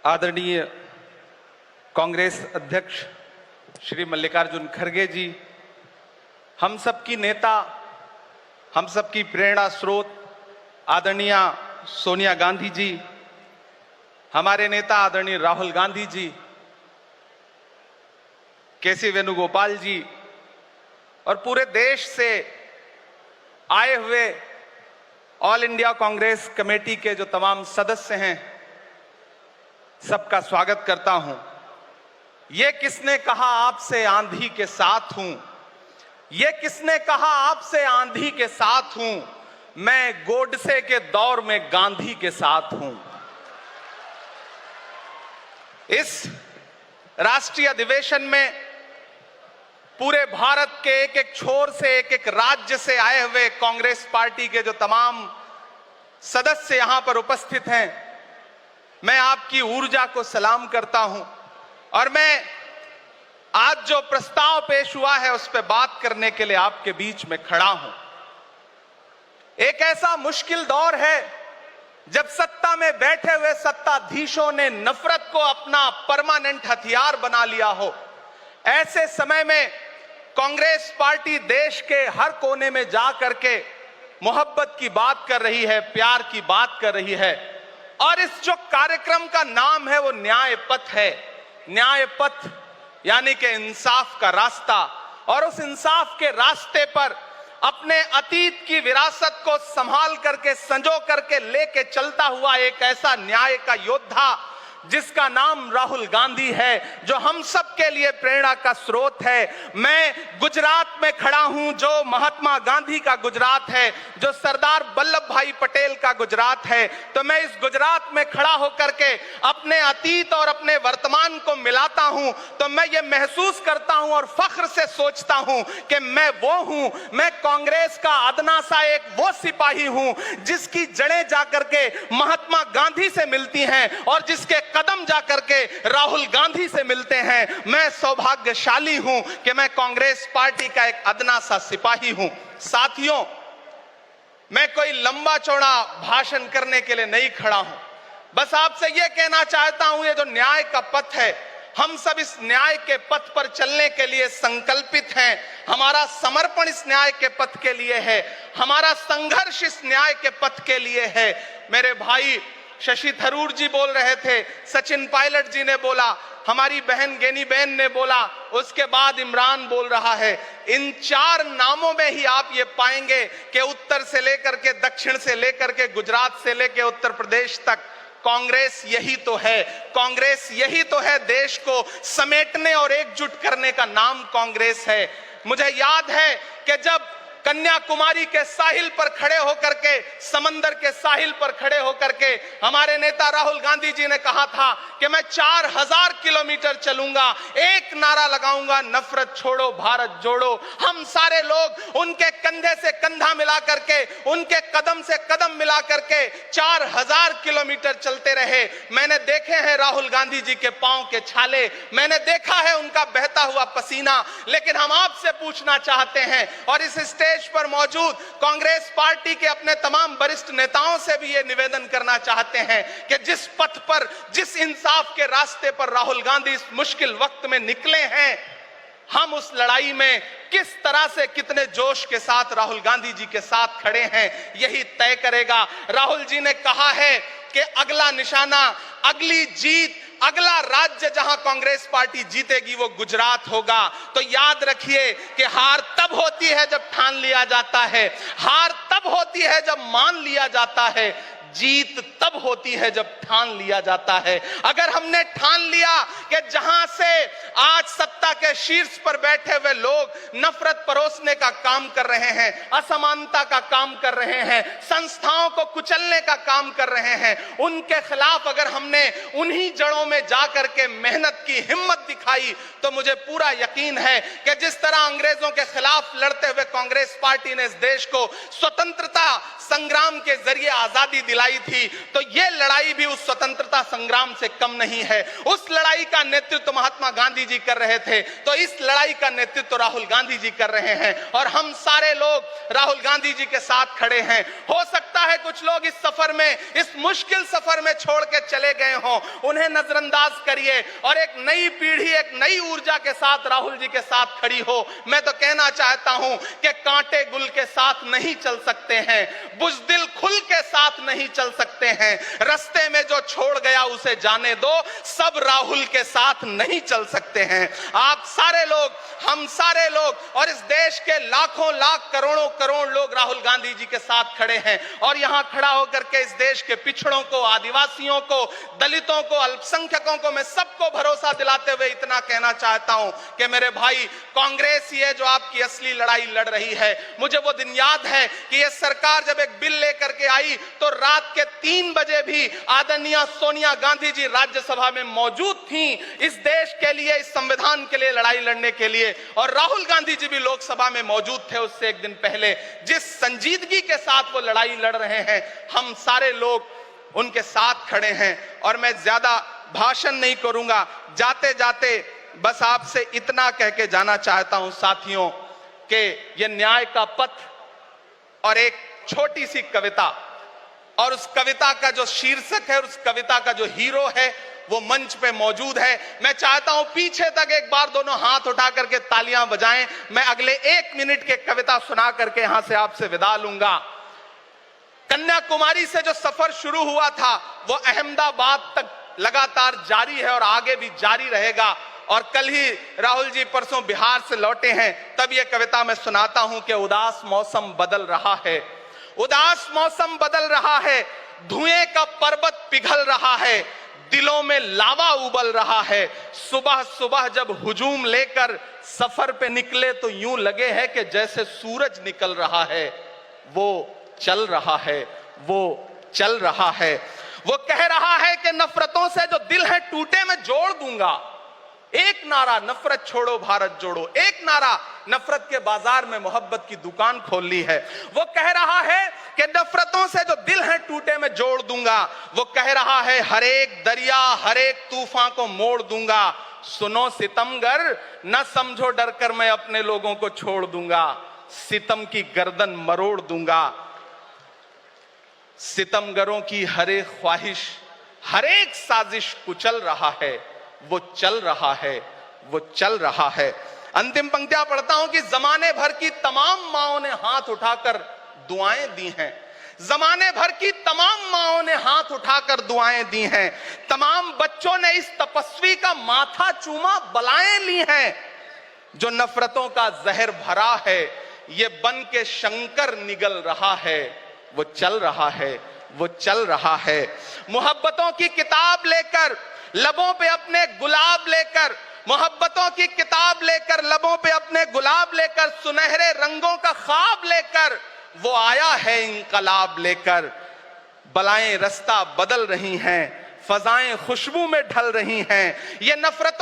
आदरणीय कांग्रेस अध्यक्ष श्री मल्लिकार्जुन खड़गे जी, हम सबकी नेता, हम सबकी प्रेरणा स्रोत आदरणीय सोनिया गांधी जी, हमारे नेता आदरणीय राहुल गांधी जी, केसी वेणुगोपाल जी और पूरे देश से आए हुए ऑल इंडिया कांग्रेस कमेटी के जो तमाम सदस्य हैं, सबका स्वागत करता हूं। ये किसने कहा आपसे आंधी के साथ हूं, ये किसने कहा आपसे आंधी के साथ हूं, मैं गोडसे के दौर में गांधी के साथ हूं। इस राष्ट्रीय अधिवेशन में पूरे भारत के एक एक छोर से, एक एक राज्य से आए हुए कांग्रेस पार्टी के जो तमाम सदस्य यहां पर उपस्थित हैं, मैं आपकी ऊर्जा को सलाम करता हूं और मैं आज जो प्रस्ताव पेश हुआ है उस पर बात करने के लिए आपके बीच में खड़ा हूं। एक ऐसा मुश्किल दौर है जब सत्ता में बैठे हुए सत्ताधीशों ने नफरत को अपना परमानेंट हथियार बना लिया हो। ऐसे समय में कांग्रेस पार्टी देश के हर कोने में जा करके मोहब्बत की बात कर रही है, प्यार की बात कर रही है और इस जो कार्यक्रम का नाम है वो न्याय पथ है। न्याय पथ यानी कि इंसाफ का रास्ता, और उस इंसाफ के रास्ते पर अपने अतीत की विरासत को संभाल करके, संजो करके लेके चलता हुआ एक ऐसा न्याय का योद्धा जिसका नाम राहुल गांधी है, जो हम सब के लिए प्रेरणा का स्रोत है। मैं गुजरात में खड़ा हूं, जो महात्मा गांधी का गुजरात है, जो सरदार वल्लभ भाई पटेल का गुजरात है। तो मैं इस गुजरात में खड़ा होकर के अपने अतीत और अपने वर्तमान को मिलाता हूं तो मैं ये महसूस करता हूं और फख्र से सोचता हूं कि मैं वो हूं, मैं कांग्रेस का अदना सा एक वो सिपाही हूं जिसकी जड़ें जाकर के महात्मा गांधी से मिलती हैं और जिसके कदम जाकर के राहुल गांधी से मिलते हैं। मैं सौभाग्यशाली हूं कि मैं कांग्रेस पार्टी का एक अदना सा सिपाही हूं। साथियों, मैं कोई लंबा चौड़ा भाषण करने के लिए नहीं खड़ा हूं, बस आपसे यह कहना चाहता हूं, ये जो न्याय का पथ है, हम सब इस न्याय के पथ पर चलने के लिए संकल्पित हैं। हमारा समर्पण इस न्याय के पथ के लिए है, हमारा संघर्ष इस न्याय के पथ के लिए है। मेरे भाई शशि थरूर जी बोल रहे थे, सचिन पायलट जी ने बोला, हमारी बहन गेनी बहन ने बोला, उसके बाद इमरान बोल रहा है। इन चार नामों में ही आप ये पाएंगे कि उत्तर से लेकर के, दक्षिण से लेकर के, गुजरात से लेकर उत्तर प्रदेश तक कांग्रेस यही तो है। कांग्रेस यही तो है, देश को समेटने और एकजुट करने का नाम कांग्रेस है। मुझे याद है कि जब कन्याकुमारी के साहिल पर खड़े होकर के, समंदर के साहिल पर खड़े होकर के हमारे नेता राहुल गांधी जी ने कहा था कि मैं 4000 किलोमीटर चलूंगा, एक नारा लगाऊंगा, नफरत छोड़ो भारत जोड़ो। हम सारे लोग उनके कंधे से कंधा मिला करके, उनके कदम से कदम मिला करके 4000 किलोमीटर चलते रहे। मैंने देखे हैं राहुल गांधी जी के पांव के छाले, मैंने देखा है उनका बहता हुआ पसीना। लेकिन हम आपसे पूछना चाहते हैं और इस स्टेज पर मौजूद कांग्रेस पार्टी के अपने तमाम वरिष्ठ नेताओं से भी ये निवेदन करना चाहते हैं कि जिस पथ पर, जिस इंसाफ के रास्ते पर राहुल गांधी इस मुश्किल वक्त में निकले हैं, हम उस लड़ाई में किस तरह से, कितने जोश के साथ राहुल गांधी जी के साथ खड़े हैं, यही तय करेगा। राहुल जी ने कहा है कि अगला निशाना, अगली जीत, अगला राज्य जहां कांग्रेस पार्टी जीतेगी वो गुजरात होगा। तो याद रखिए कि हार तब होती है जब ठान लिया जाता है, हार तब होती है जब मान लिया जाता है, जीत तब होती है जब ठान लिया जाता है। अगर हमने ठान लिया कि जहां से आज सत्ता के शीर्ष पर बैठे हुए लोग नफरत परोसने का काम कर रहे हैं, असमानता का काम कर रहे हैं, संस्थाओं को कुचलने का काम कर रहे हैं, उनके खिलाफ अगर हमने उन्हीं जड़ों में जाकर के मेहनत की, हिम्मत दिखाई, तो मुझे पूरा यकीन है कि जिस तरह अंग्रेजों के खिलाफ लड़ते हुए कांग्रेस पार्टी ने इस देश को स्वतंत्रता संग्राम के जरिए आजादी दिलाई थी, तो ये लड़ाई भी उस स्वतंत्रता संग्राम से कम नहीं है। उस लड़ाई का नेतृत्व महात्मा गांधी जी कर रहे थे, तो इस लड़ाई का नेतृत्व राहुल गांधी जी कर रहे हैं और हम सारे लोग राहुल गांधी जी के साथ खड़े हैं। हो सकता है कुछ लोग इस सफर में, इस मुश्किल सफर में छोड़ के चले गए हों, उन्हें नजरअंदाज करिए और एक नई पीढ़ी, एक नई ऊर्जा के साथ राहुल जी के साथ खड़ी हो। मैं तो कहना चाहता हूं कि कांटे गुल के साथ नहीं चल सकते हैं, बुज़दिल खुल के साथ नहीं चल सकते हैं। रास्ते में जो छोड़ गया उसे जाने दो, सब राहुल के साथ नहीं चल सकते हैं। आप सारे लोग, हम सारे लोग और इस देश के लाखों लाख करोड़ों करोड़ लोग राहुल गांधी जी के साथ खड़े हैं और यहां खड़ा होकर के इस देश के पिछड़ों को, आदिवासियों को, दलितों को, अल्पसंख्यकों को मैं सबको भरोसा दिलाते हुए इतना कहना चाहता हूं कि मेरे भाई, कांग्रेस ही है जो आपकी असली लड़ाई लड़ रही है। मुझे वो दिन याद है कि ये सरकार जब एक बिल लेकर के आई तो रात के 3 बजे भी आदरणीय सोनिया गांधी जी राज्यसभा में मौजूद थी इस देश के लिए, इस संविधान के लिए लड़ाई लड़ने के लिए, और राहुल गांधी जी भी लोकसभा में मौजूद थे उससे एक दिन पहले। जिस संजीदगी के साथ वो लड़ाई लड़ रहे हैं, हम सारे लोग उनके साथ खड़े हैं। और मैं ज्यादा भाषण नहीं करूंगा, जाते जाते बस आपसे इतना कह के जाना चाहता हूं साथियों कि यह न्याय का पथ और एक छोटी सी कविता, और उस कविता का जो शीर्षक है, उस कविता का जो हीरो है वो मंच पे मौजूद है। मैं चाहता हूं पीछे तक एक बार दोनों हाथ उठा करके तालियां बजाएं। मैं अगले 1 मिनट के कविता सुना करके यहां से आपसे विदा लूंगा। कन्याकुमारी से जो सफर शुरू हुआ था वो अहमदाबाद तक लगातार जारी है और आगे भी जारी रहेगा। और कल ही राहुल जी परसों बिहार से लौटे हैं, तब ये कविता मैं सुनाता हूं कि उदास मौसम बदल रहा है, उदास मौसम बदल रहा है, धुएं का पर्वत पिघल रहा है, दिलों में लावा उबल रहा है। सुबह सुबह जब हुजूम लेकर सफर पे निकले तो यूं लगे है कि जैसे सूरज निकल रहा है। वो चल रहा है, वो चल रहा है। वो कह रहा है कि नफरतों से जो दिल है टूटे मैं जोड़ दूंगा। एक नारा नफरत छोड़ो भारत जोड़ो, एक नारा नफरत के बाजार में मोहब्बत की दुकान खोल ली है। वो कह रहा है कि नफरतों से जो दिल है टूटे मैं जोड़ दूंगा। वो कह रहा है हर एक दरिया, हर एक तूफान को मोड़ दूंगा। सुनो सितमगर, न समझो डर कर मैं अपने लोगों को छोड़ दूंगा। सितम की गर्दन मरोड़ दूंगा। सितमगरों की हर एक ख्वाहिश, हर एक साजिश कुचल रहा है। वो चल रहा है, वो चल रहा है। अंतिम पंक्तियां पढ़ता हूं कि जमाने भर की तमाम माओं ने हाथ उठाकर दुआएं दी हैं। जमाने भर की तमाम माओं ने हाथ उठाकर दुआएं दी हैं। तमाम बच्चों ने इस तपस्वी का माथा चूमा, बलाएं ली हैं। जो नफरतों का जहर भरा है, ये बन के शंकर निगल रहा है। वो चल रहा है, वो चल रहा है। मोहब्बतों की किताब लेकर, लबों पे अपने गुलाब लेकर, मोहब्बतों की किताब लेकर, लबों पे अपने गुलाब लेकर, सुनहरे रंगों का ख्वाब लेकर वो आया है इंकलाब लेकर। बलाएं रास्ता बदल रही हैं, फजाएं खुशबू में ढल रही हैं। ये नफरतों